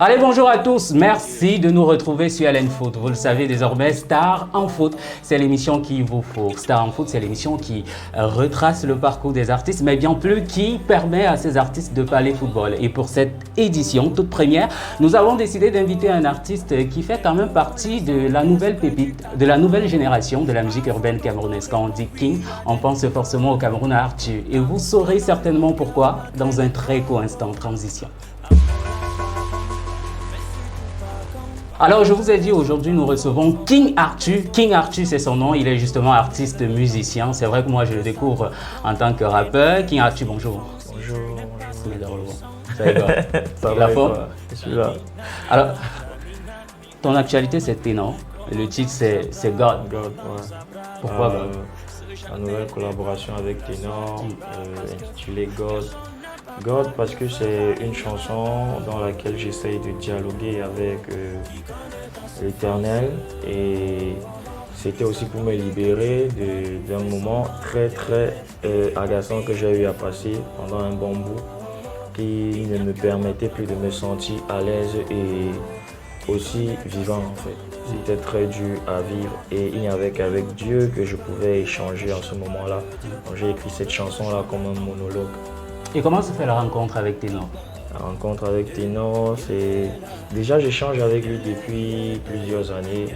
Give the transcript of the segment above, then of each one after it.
Allez, bonjour à tous. Merci de nous retrouver sur LN Foot. Vous le savez désormais, Star en Foot, c'est l'émission qu'il vous faut. Star en Foot, c'est l'émission qui retrace le parcours des artistes, mais bien plus qui permet à ces artistes de parler football. Et pour cette édition, toute première, nous avons décidé d'inviter un artiste qui fait quand même partie de la nouvelle pépite, de la nouvelle génération de la musique urbaine camerounaise. Quand on dit King, on pense forcément au Cameroun à Arthur. Et vous saurez certainement pourquoi dans un très court instant de transition. Alors, je vous ai dit, aujourd'hui, nous recevons King Arthur. King Arthur, c'est son nom. Il est justement artiste musicien. C'est vrai que moi, je le découvre en tant que rappeur. King Arthur, bonjour. Bonjour. Ça va, ça la va, forme. Je suis là. Alors, ton actualité, c'est Ténor. Le titre, c'est God. God, ouais. Pourquoi God? La nouvelle collaboration avec Ténor, intitulée God. God parce que c'est une chanson dans laquelle j'essaye de dialoguer avec l'Éternel et c'était aussi pour me libérer d'un moment très agaçant que j'ai eu à passer pendant un bon bout qui ne me permettait plus de me sentir à l'aise et aussi vivant en fait. C'était très dur à vivre et il n'y avait qu'avec Dieu que je pouvais échanger en ce moment-là. Donc j'ai écrit cette chanson-là comme un monologue. Et comment se fait la rencontre avec Ténor? La rencontre avec Ténor, c'est... Déjà, j'échange avec lui depuis plusieurs années.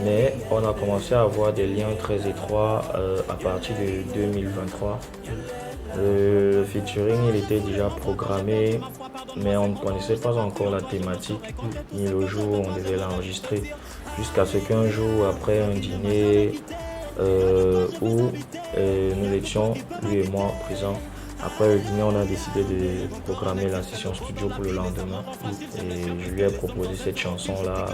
Mais on a commencé à avoir des liens très étroits à partir de 2023. Le featuring, il était déjà programmé, mais on ne connaissait pas encore la thématique, ni le jour où on devait l'enregistrer. Jusqu'à ce qu'un jour, après un dîner, où nous étions, lui et moi, présents. Après le dîner, on a décidé de programmer la session studio pour le lendemain. Et je lui ai proposé cette chanson-là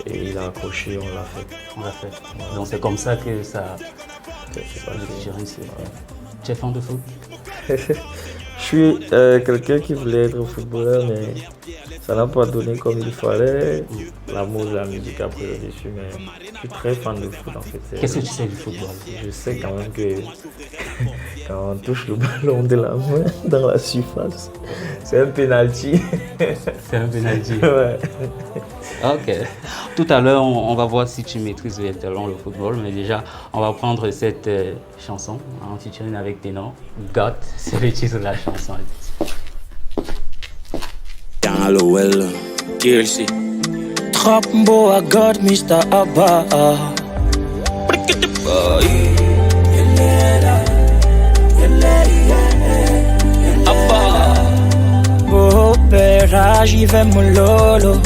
et il a accroché, on l'a fait. Ouais. Donc c'est comme ça que ça... Tu es fan de foot? Je suis quelqu'un qui voulait être footballeur, mais ça n'a pas donné comme il fallait. L'amour de la musique a pris le dessus, mais je suis très fan de foot en fait. Qu'est-ce que tu sais du football? Je sais quand même que quand on touche le ballon de la main dans la surface, c'est un penalty. C'est un penalty. Ouais. Ok. Tout à l'heure, on va voir si tu maîtrises véritablement le football, mais déjà, on va prendre cette chanson en featuring avec Ténor. God, c'est le titre de la chanson. Hallowell, KLC. Trambo, I got Mr. Abba. Oh, père, j'y vais mon lolo.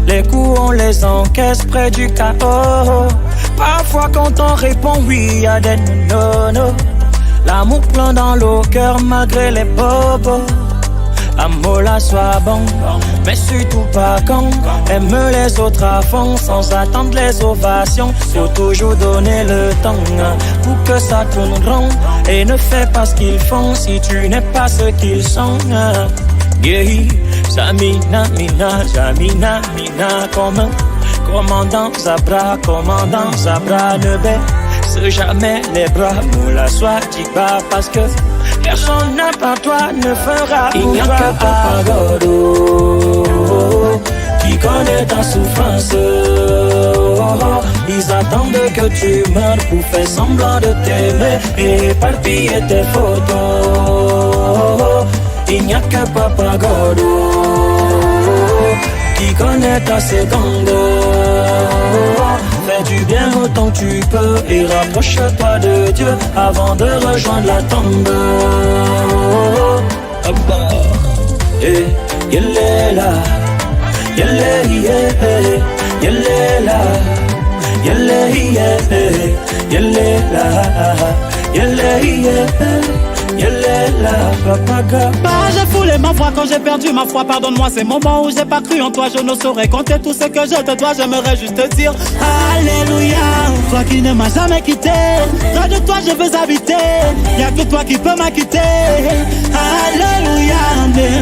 Les coups, on les encaisse près du chaos. Parfois, quand on répond oui, y'a des non-non. L'amour plein dans le cœur malgré les bobos. L'amour là soit bon, mais surtout pas con. Aime les autres à fond sans attendre les ovations. Faut toujours donner le temps pour que ça tourne rond. Et ne fais pas ce qu'ils font si tu n'es pas ce qu'ils sont. Yeah, Samina, Mina, Jamina, Mina, commandant Zabra, ne baisse jamais les bras. Moula soit Tiba parce que personne n'a pas toi ne fera. Il n'y a que Papa Godo qui connaît ta souffrance. Ils attendent que tu meurs pour faire semblant de t'aimer et palpiller tes photos. Il n'y a que Papa Godo qui connaît ta seconde. Fais du bien autant que tu peux et rapproche-toi de Dieu avant de rejoindre la tombe. Et il est là, il est là, Bah, j'ai foulé ma foi quand j'ai perdu ma foi. Pardonne-moi ces moments où j'ai pas cru en toi. Je ne saurais compter tout ce que je te dois. J'aimerais juste te dire Alléluia. Toi qui ne m'as jamais quitté, près de toi je veux habiter. Y'a que toi qui peux m'acquitter. Alléluia.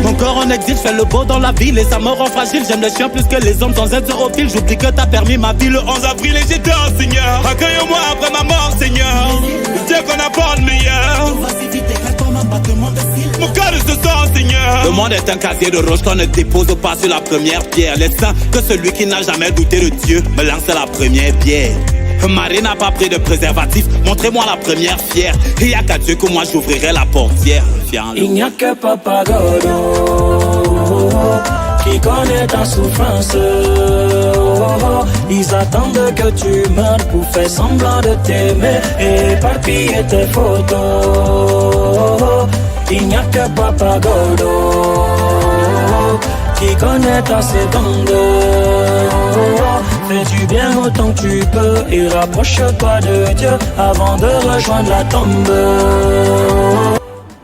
Mon corps en exil fait le beau dans la ville et ça me rend fragile. J'aime les chiens plus que les hommes sans être zérophile. J'oublie que t'as permis ma vie le 11 avril et j'étais un Seigneur. Accueille-moi après ma mort, Seigneur. Dieu qu'on apporte meilleur. Vas-y vite et calme-toi, battements de cils. Mon cœur se sent Seigneur. Le monde est un casier de roches qu'on ne dépose pas sur la première pierre. Les saints que celui qui n'a jamais douté de Dieu me lance la première pierre. Marie n'a pas pris de préservatif, montrez-moi la première fière. Il n'y a qu'à Dieu que moi j'ouvrirai la portière. Il n'y a que Papa Godo qui connaît ta souffrance. Ils attendent que tu meurs pour faire semblant de t'aimer et éparpiller tes photos. Il n'y a que Papa Godo qui connaît ta seconde. Fais du bien autant que tu peux et rapproche-toi de Dieu avant de rejoindre la tombe.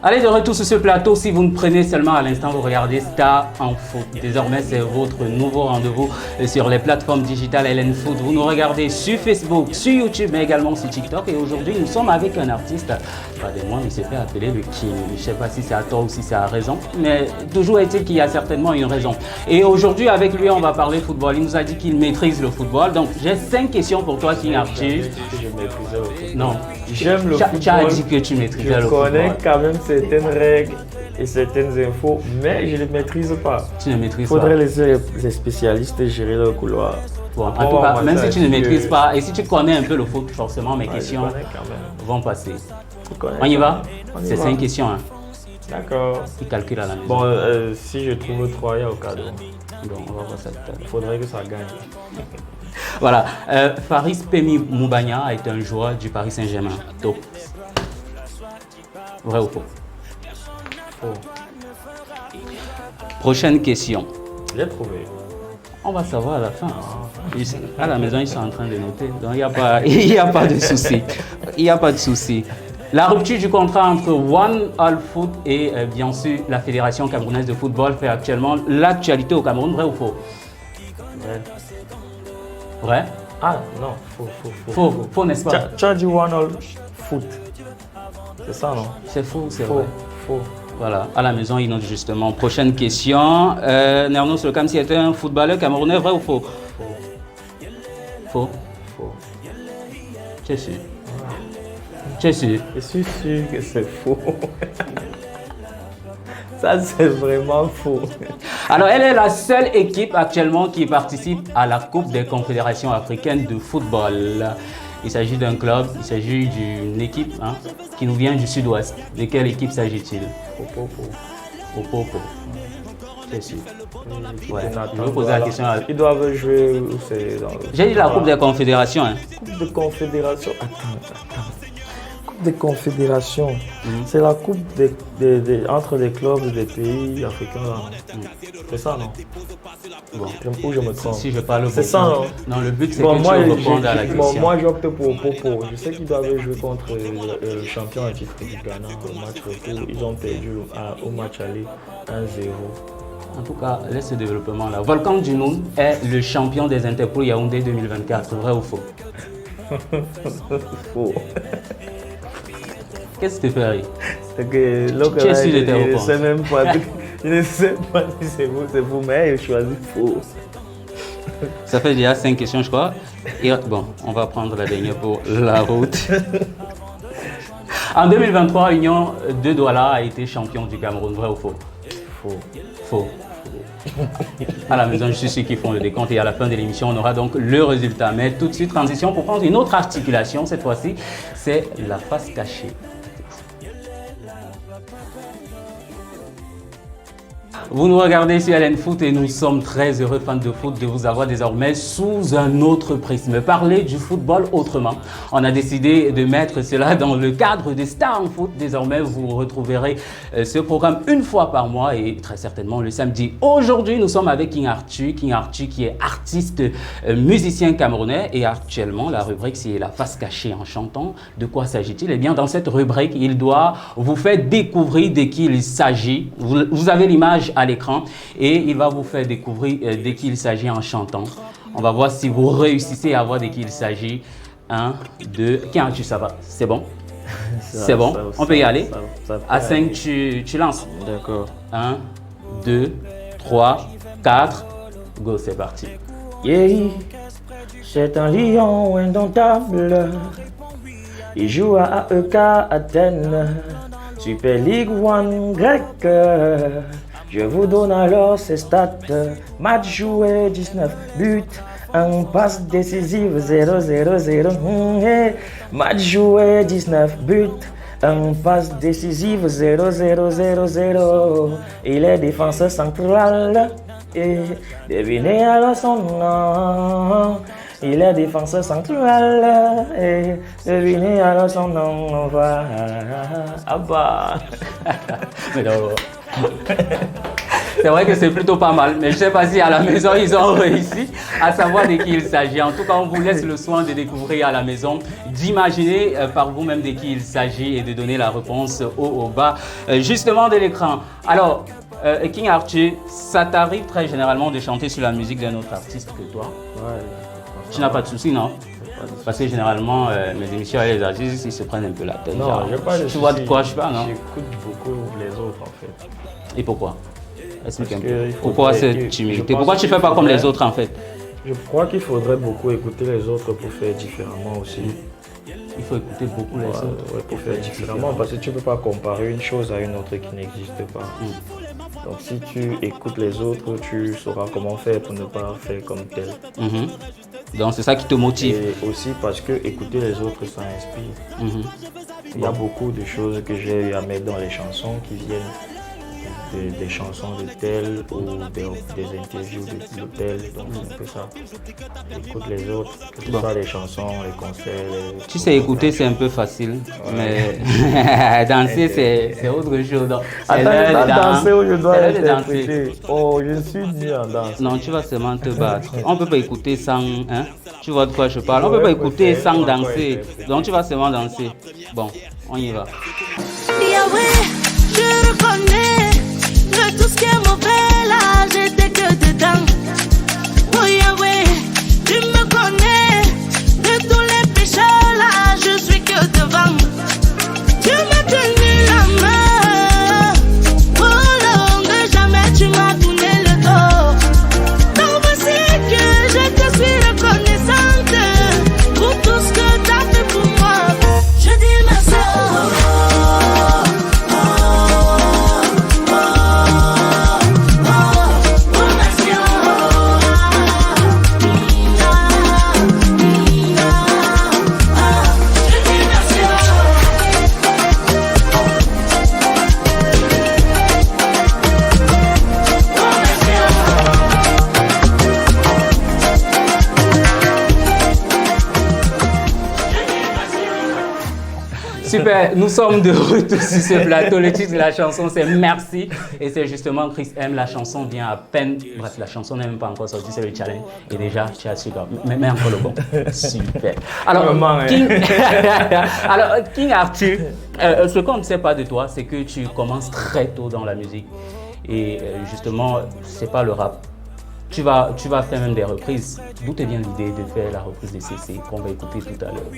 Allez, de retour sur ce plateau. Si vous nous prenez seulement à l'instant, vous regardez Star en Foot. Désormais, c'est votre nouveau rendez-vous sur les plateformes digitales LN Foot. Vous nous regardez sur Facebook, sur YouTube, mais également sur TikTok. Et aujourd'hui, nous sommes avec un artiste, pas des moindres, il s'est fait appeler le King. Je ne sais pas si c'est à tort ou si c'est à raison, mais toujours est-il qu'il y a certainement une raison. Et aujourd'hui, avec lui, on va parler football. Il nous a dit qu'il maîtrise le football. Donc, j'ai 5 questions pour toi, King Arthur. Je maîtrisais le football. Non. J'aime le football. Tu as dit que tu maîtrisais le football. Je connais quand même certaines règles et certaines infos, mais je ne les maîtrise pas. Tu ne maîtrises pas. Il faudrait pas. laisser les spécialistes gérer le couloir. Bon, en tout cas, même si tu ne maîtrises pas, et si tu connais un peu le foot, forcément, mes questions vont passer. On y va? C'est 5 questions. Hein. D'accord. Il calcule à la maison. Bon, si je trouve 3, il y a au cadeau. Bon, on va voir ça tout à l'heure. Il faudrait que ça gagne. Voilà. Faris Pemi Moubagna est un joueur du Paris Saint-Germain. Top. Vrai ou faux? Faux. Prochaine question. J'ai trouvé. On va savoir à la fin. À la maison, ils sont en train de noter. Donc, il n'y a pas de souci. Il n'y a pas de souci. La rupture du contrat entre One All Foot et bien sûr la Fédération camerounaise de football fait actuellement l'actualité au Cameroun. Vrai ou faux? Vrai. Vrai? Ah non, faux. Faux, n'est-ce pas? Tu as dit One All Foot. C'est ça, non? C'est faux, c'est faux. vrai. Faux. Voilà, à la maison, il note justement. Prochaine question. Nerno Solkamsi est un footballeur camerounais, vrai ou faux? Faux. Faux. Tu es sûr? Tu es sûr? Je suis sûr que c'est faux. Ça, c'est vraiment faux. Alors, elle est la seule équipe actuellement qui participe à la Coupe des Confédérations africaines de football. Il s'agit d'un club, il s'agit d'une équipe qui nous vient du sud-ouest. De quelle équipe s'agit-il? Faux. C'est sûr. Ouais. Je vais poser la question. Ils doivent jouer où c'est dans le... J'ai dit la Coupe des Confédérations. Coupe de Confédération. Attends. Coupe des Confédérations. C'est la coupe entre les clubs des pays africains. C'est ça, non? Bon. Où je me trompe? Si je parle c'est ça, non? Non, le but c'est que tu répondes à la question. Bon, moi j'opte pour Popo. Je sais qu'ils doivent jouer contre le champion en titre du Ghana au match retour. Ils ont perdu au match aller 1-0. En tout cas, laisse ce développement-là. Volcan Djinoun est le champion des Interpro Yaoundé 2024. Vrai ou faux? Faux. Qu'est-ce qui te fait rire? C'est que l'autre tu es sûr de tes il ne réponses? sait même pas. Il ne sait pas si c'est vous, mais il choisit faux. Ça fait déjà 5 questions, je crois. Et bon, on va prendre la dernière pour la route. En 2023, Union de Douala a été champion du Cameroun. Vrai ou faux? Faux. À la maison, je suis sûr qu'ils font le décompte et à la fin de l'émission, on aura donc le résultat. Mais tout de suite, transition pour prendre une autre articulation. Cette fois-ci, c'est la face cachée. Vous nous regardez sur LN Foot et nous sommes très heureux, fans de foot, de vous avoir désormais sous un autre prisme. Parler du football autrement. On a décidé de mettre cela dans le cadre de Star en Foot. Désormais, vous retrouverez ce programme une fois par mois et très certainement le samedi. Aujourd'hui, nous sommes avec King Arthur. King Arthur qui est artiste, musicien camerounais et actuellement, la rubrique c'est la face cachée en chantant. De quoi s'agit-il? Eh bien, dans cette rubrique, il doit vous faire découvrir de qui il s'agit. Vous avez l'image à l'écran et il va vous faire découvrir de qui il s'agit en chantant. On va voir si vous réussissez à voir de qui il s'agit. 1, 2, 15, ça va, c'est bon? C'est bon, on peut y aller. À 5, tu lances. D'accord. 1, 2, 3, 4, go, c'est parti. Yeah, c'est un lion indomptable. Il joue à AEK Athènes. Super League One grec. Je vous donne alors ces stats. Match joué, 19 buts. Un passe décisive, 0-0-0. Match joué, 19 buts. Un passe décisive, 0-0-0-0. Il est défenseur central. Et devinez alors son nom. Il est défenseur central. Et devinez alors son nom. On va. Ah bah. Mais non. C'est vrai que c'est plutôt pas mal, mais je ne sais pas si à la maison ils ont réussi à savoir de qui il s'agit. En tout cas, on vous laisse le soin de découvrir à la maison, d'imaginer par vous-même de qui il s'agit et de donner la réponse haut ou bas, justement de l'écran. Alors, King Arthur, ça t'arrive très généralement de chanter sur la musique d'un autre artiste que toi? Ouais. Tu n'as pas de soucis, non? Parce que généralement, mes émissions avec les artistes, ils se prennent un peu la tête. Non, j'ai pas de tu vois de quoi je parle, non? J'écoute beaucoup les autres en fait. Et pourquoi? Explique un Parce peu. que Pourquoi cette timidité? Pourquoi tu ne fais pas comme les autres en fait? Je crois qu'il faudrait beaucoup écouter les autres pour faire différemment aussi. Il faut écouter beaucoup les autres. Ouais, pour faire différemment parce que tu ne peux pas comparer une chose à une autre qui n'existe pas. Donc si tu écoutes les autres, tu sauras comment faire pour ne pas faire comme tel. Donc c'est ça qui te motive. Et aussi parce que écouter les autres, ça inspire. Il y a beaucoup de choses que j'ai eu à mettre dans les chansons qui viennent des chansons de tel ou des interviews de tel. Donc c'est un peu ça. Écoute les autres, que ce soit les chansons, les concerts. Tu sais, écouter c'est un peu facile, mais danser c'est autre chose. Attends, danser où je dois interpréter. Oh, je suis nul en danse. Non, tu vas seulement te battre. On ne peut pas écouter sans... Hein? Tu vois de quoi je parle? On ne peut pas écouter sans danser. Donc tu vas seulement danser. Bon, on y va. Yahweh, je reconnais que tout ce qui est mauvais là, j'étais que dedans. Oh Yahweh, tu me connais, de tous les péchés là, je suis que devant. Tu m'as tenu la main, oh longue, jamais tu m'as tourné le dos. Donc voici que je te suis reconnaissante pour tout ce que t'as fait pour moi. Je dis merci. Super, nous sommes de retour sur ce plateau. Le titre de la chanson c'est Merci et c'est justement Chris M. La chanson vient à peine, bref la chanson n'est même pas encore sortie, c'est le challenge et déjà tu as su mais encore le bon. Super. Alors, King Arthur, ce qu'on ne sait pas de toi c'est que tu commences très tôt dans la musique et justement c'est pas le rap. Tu vas faire même des reprises. D'où te vient l'idée de faire la reprise de CC qu'on va écouter tout à l'heure?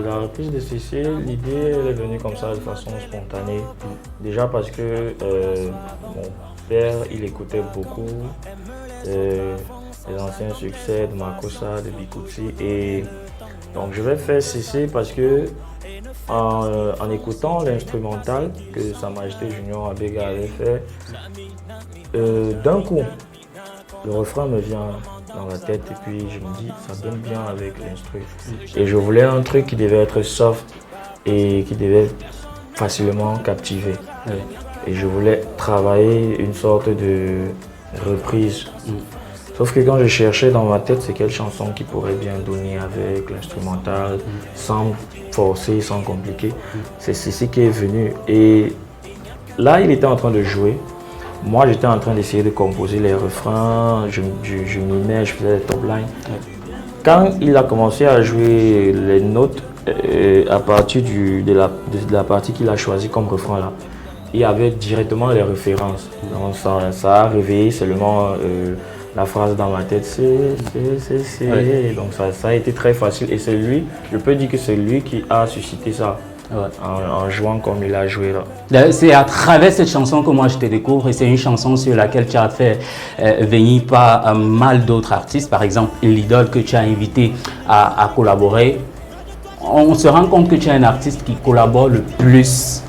La reprise de CC, l'idée elle est venue comme ça de façon spontanée. Déjà parce que mon père il écoutait beaucoup les anciens succès de Makossa, de Bikuti et donc je vais faire CC parce que en écoutant l'instrumental que Sa Majesté Junior Abega avait fait, d'un coup le refrain me vient dans la tête et puis je me dis ça donne bien avec l'instru. Et je voulais un truc qui devait être soft et qui devait facilement captiver. Et je voulais travailler une sorte de reprise. Sauf que quand je cherchais dans ma tête c'est quelle chanson qui pourrait bien donner avec l'instrumental sans forcer, sans compliquer, c'est ce qui est venu. Et là il était en train de jouer. Moi, j'étais en train d'essayer de composer les refrains, je m'y mets, je faisais les top lines. Quand il a commencé à jouer les notes, à partir de la partie qu'il a choisie comme refrain là, il y avait directement les références. Donc ça a réveillé seulement la phrase dans ma tête, c'est. Donc ça a été très facile et c'est lui, je peux dire que c'est lui qui a suscité ça. En jouant comme il a joué là. C'est à travers cette chanson que moi je te découvre et c'est une chanson sur laquelle tu as fait venir pas mal d'autres artistes, par exemple l'idole que tu as invité à collaborer. On se rend compte que tu es un artiste qui collabore le plus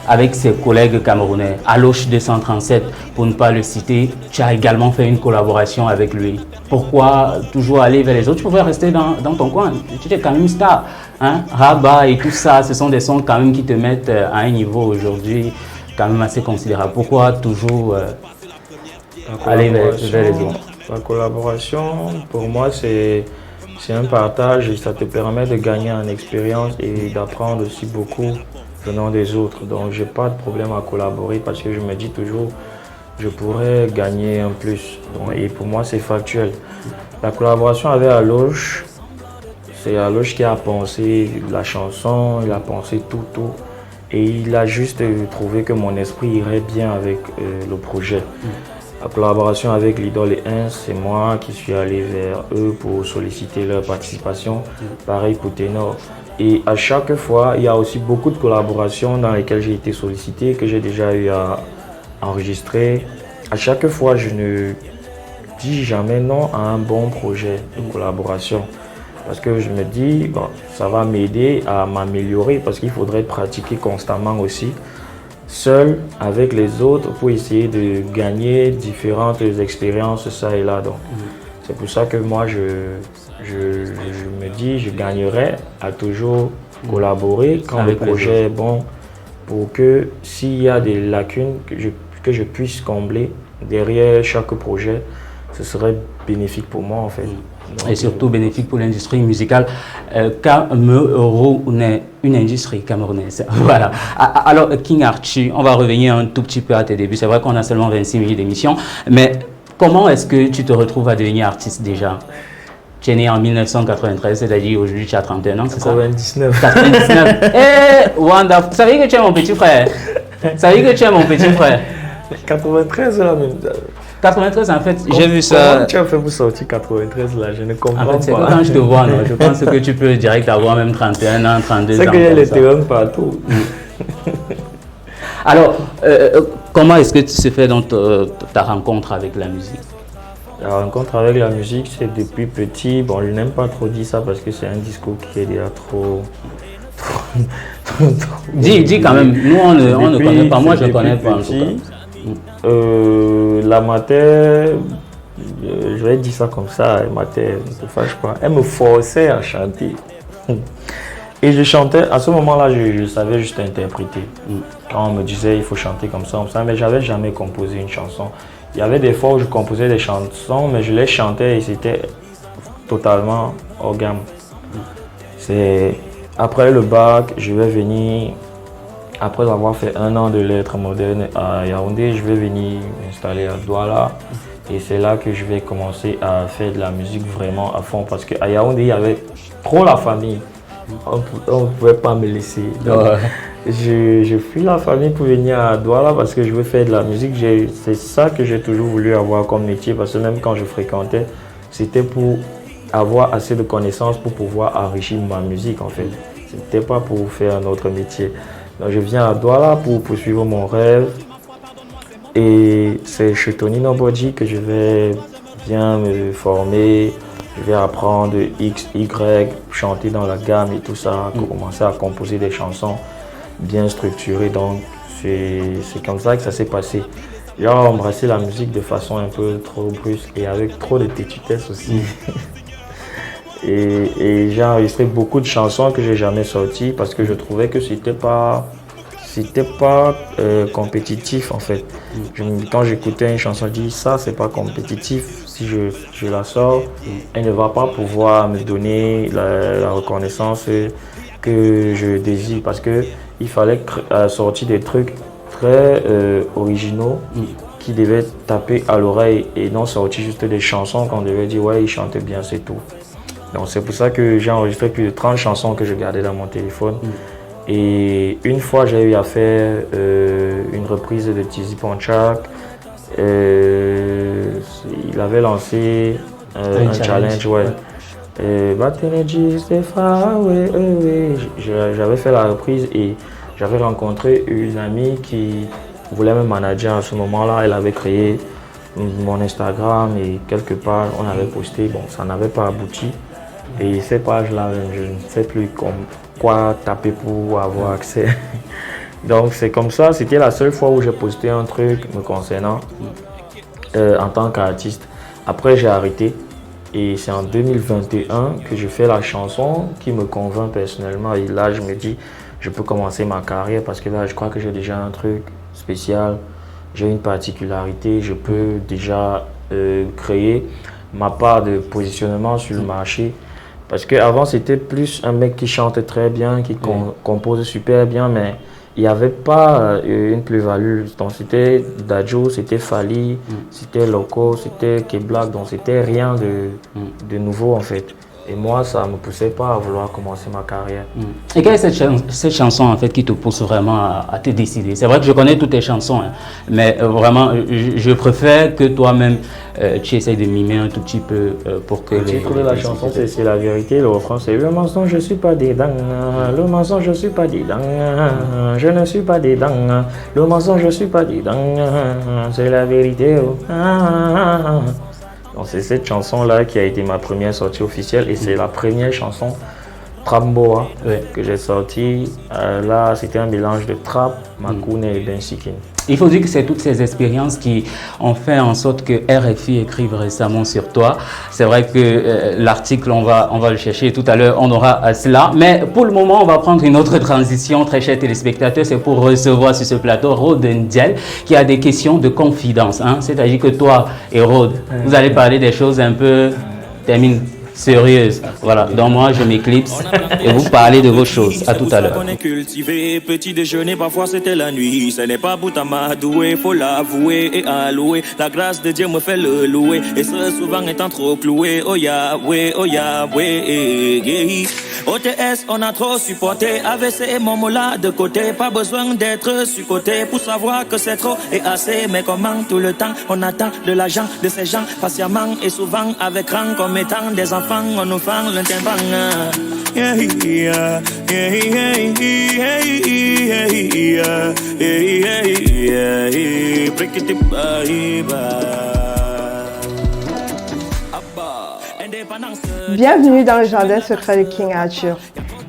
avec ses collègues camerounais. Aloche 237, pour ne pas le citer, tu as également fait une collaboration avec lui. Pourquoi toujours aller vers les autres? Tu pouvais rester dans ton coin. Tu étais quand même star. Hein? Rabat et tout ça, ce sont des sons quand même qui te mettent à un niveau aujourd'hui quand même assez considérable. Pourquoi toujours aller vers les autres? La collaboration, pour moi, c'est un partage et ça te permet de gagner en expérience et d'apprendre aussi beaucoup venant des autres. Donc, je n'ai pas de problème à collaborer parce que je me dis toujours, je pourrais gagner un plus. Donc, et pour moi, c'est factuel. La collaboration avec Aloche, c'est Aloche qui a pensé la chanson, il a pensé tout. Et il a juste trouvé que mon esprit irait bien avec le projet. La collaboration avec l'Idole et 1, c'est moi qui suis allé vers eux pour solliciter leur participation. Pareil pour Ténor. Et à chaque fois, il y a aussi beaucoup de collaborations dans lesquelles j'ai été sollicité, que j'ai déjà eu à enregistrer. À chaque fois, je ne dis jamais non à un bon projet de collaboration. Parce que je me dis, bon, ça va m'aider à m'améliorer parce qu'il faudrait pratiquer constamment aussi. Seul avec les autres pour essayer de gagner différentes expériences ça et là. Donc, c'est pour ça que moi, je me dis, je gagnerais à toujours collaborer quand le projet est bon pour que s'il y a des lacunes que je puisse combler derrière chaque projet, ce serait bénéfique pour moi en fait. Et surtout bénéfique pour l'industrie musicale camerounaise, une industrie camerounaise. Voilà. Alors, King Arthur, on va revenir un tout petit peu à tes débuts. C'est vrai qu'on a seulement 26 minutes d'émission, mais comment est-ce que tu te retrouves à devenir artiste déjà? Tu es né en 1993, c'est-à-dire aujourd'hui tu as 31 ans, c'est ça? 99. 99. Eh, Wanda, vous savez que tu es mon petit frère? Vous savez que tu es mon petit frère? 93 là même. 93 en fait, j'ai vu ça. Comment tu as fait pour sortir 93 là? Je ne comprends en fait, c'est pas. quand je te vois, non? Je pense que tu peux direct avoir même 31 ans, 32 ans. C'est qu'il y a les terrains partout. Alors, comment est-ce que se fait donc ta rencontre avec la musique? La rencontre avec la musique, c'est depuis petit. Bon, je n'aime pas trop dire ça parce que c'est un discours qui est déjà trop. Dis quand même, nous on ne connaît pas, moi je ne connais pas en tout cas. La mater, je vais dire ça comme ça, mater, ne te fâche pas, elle me forçait à chanter. Et je chantais, à ce moment-là, je savais juste interpréter. Quand on me disait il faut chanter comme ça, mais j'avais jamais composé une chanson. Il y avait des fois où je composais des chansons, mais je les chantais et c'était totalement hors gamme. C'est après le bac, je vais venir, après avoir fait 1 an de lettres modernes à Yaoundé, je vais venir m'installer à Douala. Et c'est là que je vais commencer à faire de la musique vraiment à fond. Parce qu'à Yaoundé, il y avait trop la famille. On ne pouvait pas me laisser. Donc, je fuis la famille pour venir à Douala parce que je veux faire de la musique. C'est ça que j'ai toujours voulu avoir comme métier. Parce que même quand je fréquentais, c'était pour avoir assez de connaissances pour pouvoir enrichir ma musique en fait. C'était pas pour faire un autre métier. Donc je viens à Douala pour poursuivre mon rêve. Et c'est chez Tony Nobody que je vais bien me former. Je vais apprendre X, Y, chanter dans la gamme et tout ça, commencer à composer des chansons bien structurées. Donc c'est comme ça que ça s'est passé. J'ai embrassé la musique de façon un peu trop brusque et avec trop de têtutesse aussi. Et j'ai enregistré beaucoup de chansons que j'ai jamais sorties parce que je trouvais que c'était pas compétitif en fait. Quand j'écoutais une chanson, je dis ça c'est pas compétitif. Si je la sors, elle ne va pas pouvoir me donner la reconnaissance que je désire parce que il fallait sortir des trucs très originaux qui devaient taper à l'oreille et non sortir juste des chansons qu'on devait dire ouais il chante bien, c'est tout. Donc c'est pour ça que j'ai enregistré plus de 30 chansons que je gardais dans mon téléphone. Et une fois, j'ai eu à faire une reprise de Tizi Ponchak. Il avait lancé un challenge, ouais. J'avais fait la reprise et j'avais rencontré une amie qui voulait me manager à ce moment-là. Elle avait créé mon Instagram et quelque part, on avait posté. Bon, ça n'avait pas abouti. Et ces pages-là, je ne sais plus quoi taper pour avoir accès. Donc c'est comme ça, c'était la seule fois où j'ai posté un truc me concernant en tant qu'artiste. Après j'ai arrêté et c'est en 2021 que je fais la chanson qui me convainc personnellement et là je me dis je peux commencer ma carrière parce que là je crois que j'ai déjà un truc spécial, j'ai une particularité, je peux déjà créer ma part de positionnement sur le marché. Parce qu'avant, c'était plus un mec qui chante très bien, qui compose super bien, mais il n'y avait pas une plus-value. Donc, c'était Dadju, c'était Fally, c'était Loco, c'était K-Black, donc c'était rien de nouveau en fait. Et moi, ça ne me poussait pas à vouloir commencer ma carrière. Et quelle est cette chanson en fait qui te pousse vraiment à te décider? C'est vrai que je connais toutes tes chansons, hein, mais vraiment, je préfère que toi-même, tu essayes de mimer un tout petit peu pour que... Le titre de la chanson, c'est la vérité. Le refrain, c'est le mensonge, je ne suis pas dedans. Le mensonge, je ne suis pas dedans. Je ne suis pas dedans. Le mensonge, je ne suis pas dedans. C'est la vérité. Oh. Donc c'est cette chanson-là qui a été ma première sortie officielle et c'est la première chanson Trap Mboa que j'ai sortie. Là, c'était un mélange de trap, Makoune et Ben Sikin. Il faut dire que c'est toutes ces expériences qui ont fait en sorte que RFI écrive récemment sur toi. C'est vrai que l'article, on va le chercher tout à l'heure, on aura cela. Mais pour le moment, on va prendre une autre transition, très chers téléspectateurs. C'est pour recevoir sur ce plateau Rod Ndiaye qui a des questions de confidence. Hein? C'est-à-dire que toi et Rod, vous allez parler des choses un peu sérieuse. Voilà, donc moi je m'éclipse et vous parlez de vos choses. À tout à l'heure. On est cultivé, petit déjeuner, parfois c'était la nuit. Ce n'est pas Boutamadoué, faut l'avouer et allouer. La grâce de Dieu me fait le louer. Et ce souvent étant trop cloué. Oh Yahweh, oh Yahweh. OTS, on a trop supporté. AVC, mon mot là de côté. Pas besoin d'être supporté pour savoir que c'est trop et assez. Mais comment tout le temps on attend de l'argent de ces gens patiemment et souvent avec rang comme étant des enfants. On nous fait le timbang. Bienvenue dans le jardin secret de King Arthur.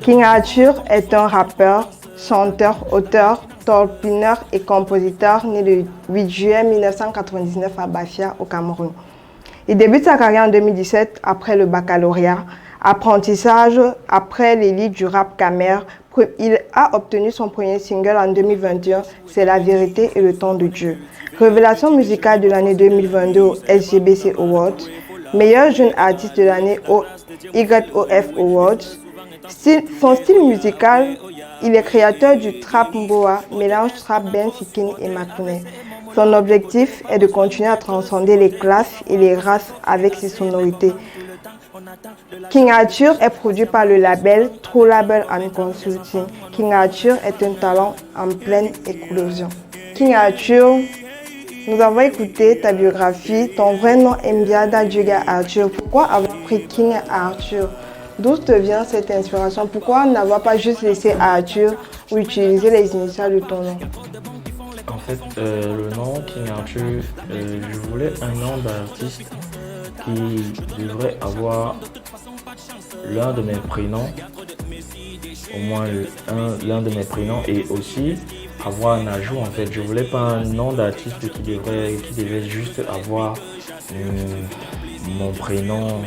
King Arthur est un rappeur, chanteur, auteur, torpineur et compositeur né le 8 juillet 1999 à Bafia au Cameroun. Il débute sa carrière en 2017 après le baccalauréat, apprentissage après l'élite du rap Camer. Il a obtenu son premier single en 2021, C'est la vérité et le temps de Dieu. Révélation musicale de l'année 2022 au SGBC Awards, meilleur jeune artiste de l'année au YOF Awards. Son style musical, il est créateur du Trap Mboa, mélange trap, Ben Sikin et Makoune. Son objectif est de continuer à transcender les classes et les races avec ses sonorités. King Arthur est produit par le label True Label and Consulting. King Arthur est un talent en pleine éclosion. King Arthur, nous avons écouté ta biographie. Ton vrai nom est Mbiada Djuga Arthur. Pourquoi avoir pris King Arthur? D'où te vient cette inspiration? Pourquoi n'avoir pas juste laissé Arthur ou utiliser les initiales de ton nom? En fait, le nom King Arthur, je voulais un nom d'artiste qui devrait avoir l'un de mes prénoms, au moins l'un de mes prénoms, et aussi avoir un ajout. En fait, je voulais pas un nom d'artiste qui devait juste avoir mon prénom,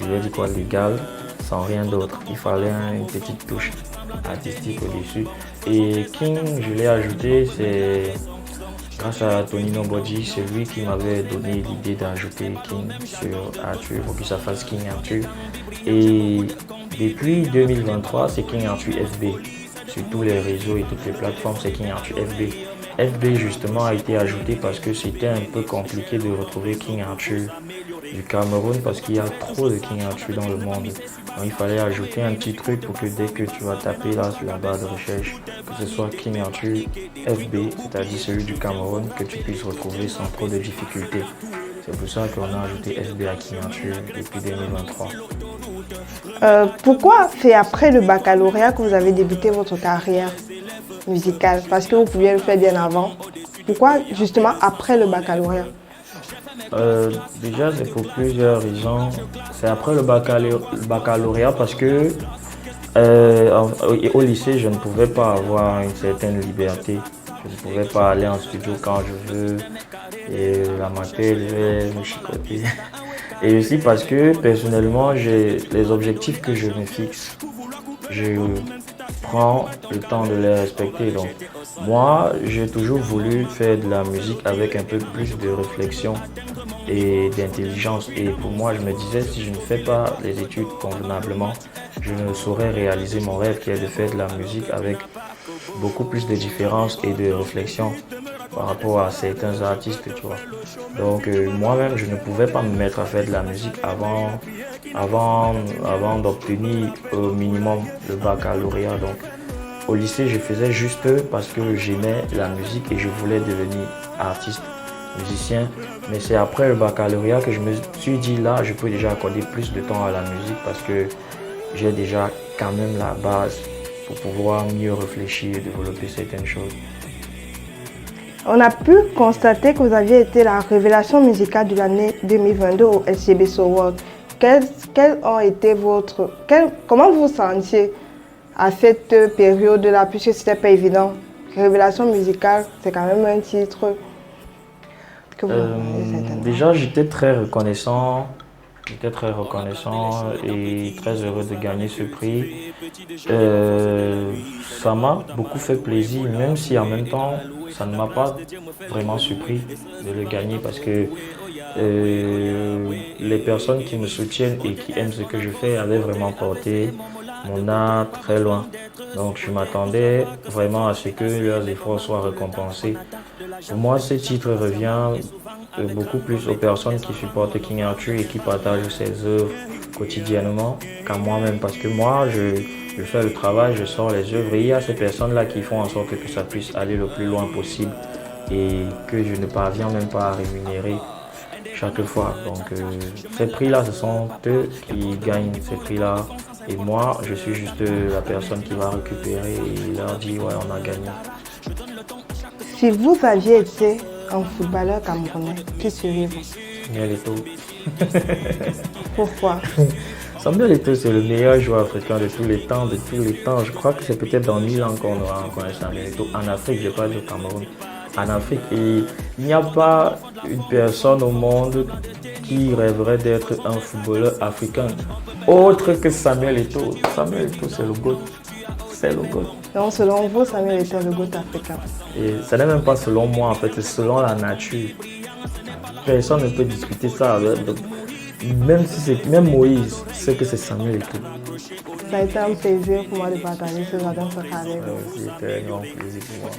je vais dire quoi, légal, sans rien d'autre. Il fallait une petite touche artistique au-dessus. Et King, je l'ai ajouté, c'est grâce à Tonino Bodji, c'est lui qui m'avait donné l'idée d'ajouter King sur Arthur pour que ça fasse King Arthur. Et depuis 2023, c'est King Arthur FB. Sur tous les réseaux et toutes les plateformes, c'est King Arthur FB. FB justement a été ajouté parce que c'était un peu compliqué de retrouver King Arthur du Cameroun parce qu'il y a trop de King Arthur dans le monde. Donc il fallait ajouter un petit truc pour que dès que tu vas taper là sur la barre de recherche, que ce soit King Arthur FB, c'est-à-dire celui du Cameroun, que tu puisses retrouver sans trop de difficultés. C'est pour ça qu'on a ajouté FB à King Arthur depuis 2023. Pourquoi c'est après le baccalauréat que vous avez débuté votre carrière musicale? Parce que vous pouviez le faire bien avant. Pourquoi justement après le baccalauréat? Déjà, c'est pour plusieurs raisons. C'est après le baccalauréat parce que Au lycée, je ne pouvais pas avoir une certaine liberté. Je ne pouvais pas aller en studio quand je veux. Et l'amateur devait me chicoter. Et aussi parce que personnellement, les objectifs que je me fixe, je prends le temps de les respecter. Donc, moi, j'ai toujours voulu faire de la musique avec un peu plus de réflexion et d'intelligence. Et pour moi, je me disais, si je ne fais pas les études convenablement, je ne saurais réaliser mon rêve qui est de faire de la musique avec beaucoup plus de différence et de réflexion par rapport à certains artistes, tu vois. Donc moi-même, je ne pouvais pas me mettre à faire de la musique avant d'obtenir au minimum le baccalauréat. Donc au lycée, je faisais juste parce que j'aimais la musique et je voulais devenir artiste, musicien. Mais c'est après le baccalauréat que je me suis dit, là, je peux déjà accorder plus de temps à la musique parce que j'ai déjà quand même la base pour pouvoir mieux réfléchir et développer certaines choses. On a pu constater que vous aviez été la révélation musicale de l'année 2022 au LCB Awards. Comment vous vous sentiez à cette période-là, puisque c'était pas évident? Révélation musicale, c'est quand même un titre que vous avez déjà, j'étais très reconnaissant. J'étais très reconnaissant et très heureux de gagner ce prix. Ça m'a beaucoup fait plaisir, même si en même temps, ça ne m'a pas vraiment surpris de le gagner parce que les personnes qui me soutiennent et qui aiment ce que je fais avaient vraiment porté mon art très loin. Donc je m'attendais vraiment à ce que leurs efforts soient récompensés. Pour moi, ce titre revient beaucoup plus aux personnes qui supportent King Arthur et qui partagent ses œuvres quotidiennement qu'à moi-même. Parce que moi, je fais le travail, je sors les œuvres et il y a ces personnes-là qui font en sorte que ça puisse aller le plus loin possible et que je ne parviens même pas à rémunérer chaque fois. Donc ces prix-là, ce sont eux qui gagnent ces prix-là. Et moi, je suis juste la personne qui va récupérer et leur dire ouais, on a gagné. Si vous aviez été un footballeur camerounais, qui seriez-vous? Samuel Eto'o. Pourquoi? Samuel Eto'o, c'est le meilleur joueur africain de tous les temps, Je crois que c'est peut-être dans 1000 ans qu'on aura reconnu Samuel Eto'o. En Afrique, je ne vais pas dire au Cameroun. En Afrique, et il n'y a pas une personne au monde qui rêverait d'être un footballeur africain autre que Samuel Eto'o. Samuel Eto'o, c'est le GOAT. C'est le GOAT. Donc, selon vous, Samuel Eto'o est le GOAT africain? Et ça n'est même pas selon moi, en fait, c'est selon la nature. Personne ne peut discuter ça. Même Moïse sait que c'est Samuel Eto'o. Ça a été un plaisir pour moi de partager ce jardin secret avec vous. C'était un grand plaisir pour moi.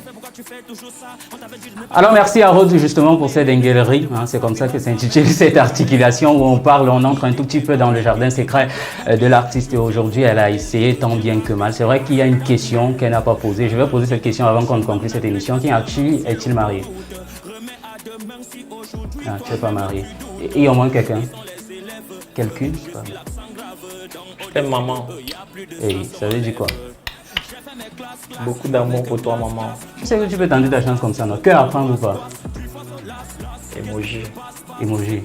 Alors merci à Rod justement pour cette dinguerie. C'est comme ça que s'intitule cette articulation où on entre un tout petit peu dans le jardin secret de l'artiste. Et aujourd'hui, elle a essayé tant bien que mal. C'est vrai qu'il y a une question qu'elle n'a pas posée. Je vais poser cette question avant qu'on conclue cette émission. King Arthur est-il marié? Ah, tu n'es pas marié. Et au moins quelqu'un? Quelqu'une? Je t'aime, maman. Et ça veut dire quoi? Beaucoup d'amour pour toi, maman. Tu sais que tu peux tenter ta chance comme ça, non? Cœur à prendre ou pas? Emoji. Emoji.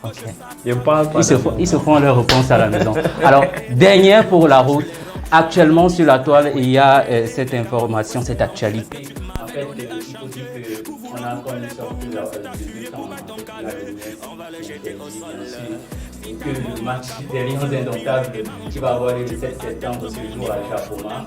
Ok. Je parle pas. Ils se font leur réponse à la maison. Alors, dernière pour la route. Actuellement, sur la toile, il y a cette information, cette actualité. En fait, il faut dire qu'on a encore une sorte de que le match des Lions Indomptables qui va avoir lieu le 7 septembre ce jour à Japoma.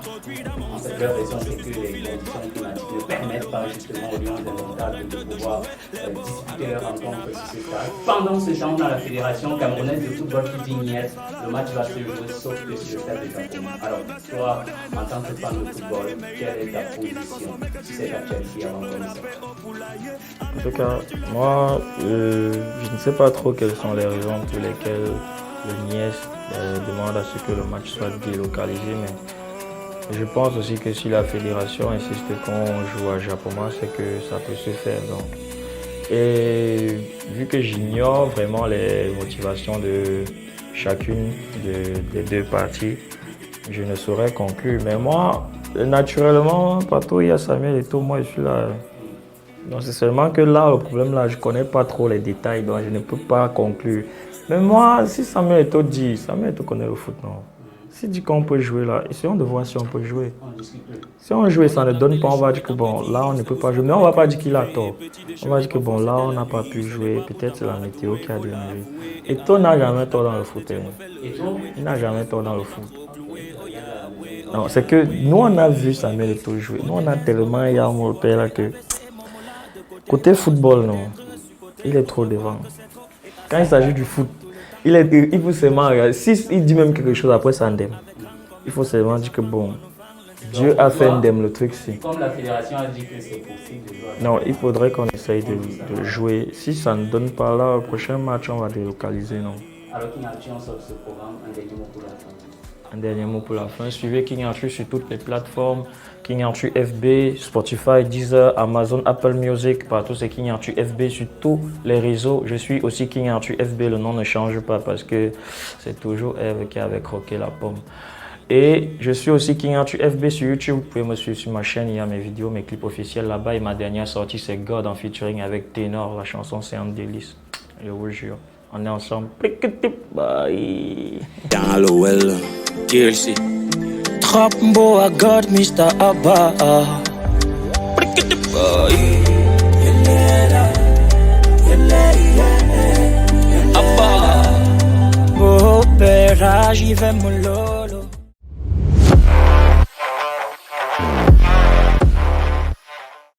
En fait, leur raison, c'est que les conditions climatiques ne permettent pas justement aux Lions Indomptables de pouvoir disputer leur rencontre sur ce stade. Pendant ce temps, dans la Fédération camerounaise de football qui dit niet, le match va se jouer sauf que sur le stade de Japoma. Alors, toi, en tant que fan de football, quelle est ta position sur cette actualité avant de commencer? En tout cas, moi, je ne sais pas trop quelles sont les raisons pour lesquelles le NIES demande à ce que le match soit délocalisé, mais je pense aussi que si la fédération insiste qu'on joue à Japoma, c'est que ça peut se faire. Donc. Et vu que j'ignore vraiment les motivations de chacune des deux parties, je ne saurais conclure. Mais moi, naturellement, partout il y a Samuel Eto'o, moi je suis là. Donc c'est seulement que là, le problème là, je ne connais pas trop les détails, donc je ne peux pas conclure. Mais moi, si Samuel Eto'o dit, Samuel Eto'o connaît le foot, non? S'il dit qu'on peut jouer là, essayons de voir si on peut jouer. Si on joue et ça ne donne pas, on va dire que bon, là on ne peut pas jouer. Mais on ne va pas dire qu'il a tort. On va dire que bon, là on n'a pas pu jouer. Peut-être c'est la météo qui a dérangé. Eto'o n'a jamais tort dans le foot. Il n'a jamais tort dans le foot. Non, c'est que nous on a vu Samuel Eto'o jouer. Nous on a tellement eu mon père là que côté football, non, il est trop devant. Quand il s'agit du foot, il faut seulement regarder. S'il dit même quelque chose après, c'est un ndème. Il faut seulement dire que bon, Dieu a fait un ndème, le truc c'est. Comme la fédération a dit que c'est possible de jouer. Non, il faudrait qu'on essaye de jouer. Si ça ne donne pas là, au prochain match, on va délocaliser, non. Alors King Arthur, on sort ce programme, un dernier mot pour la fin. Un dernier mot pour la fin. Suivez King Arthur sur toutes les plateformes. King Arthur FB, Spotify, Deezer, Amazon, Apple Music, partout c'est King Arthur FB sur tous les réseaux. Je suis aussi King Arthur FB, le nom ne change pas parce que c'est toujours Eve qui avait croqué la pomme. Et je suis aussi King Arthur FB sur YouTube. Vous pouvez me suivre sur ma chaîne, il y a mes vidéos, mes clips officiels là-bas. Et ma dernière sortie c'est God en featuring avec Ténor. La chanson c'est un délice. Je vous jure, on est ensemble. Bye. Dans l'OL, TLC. Trapmbo à God, Mr. Abba. Abba. Oh, père, j'y vais mon lot.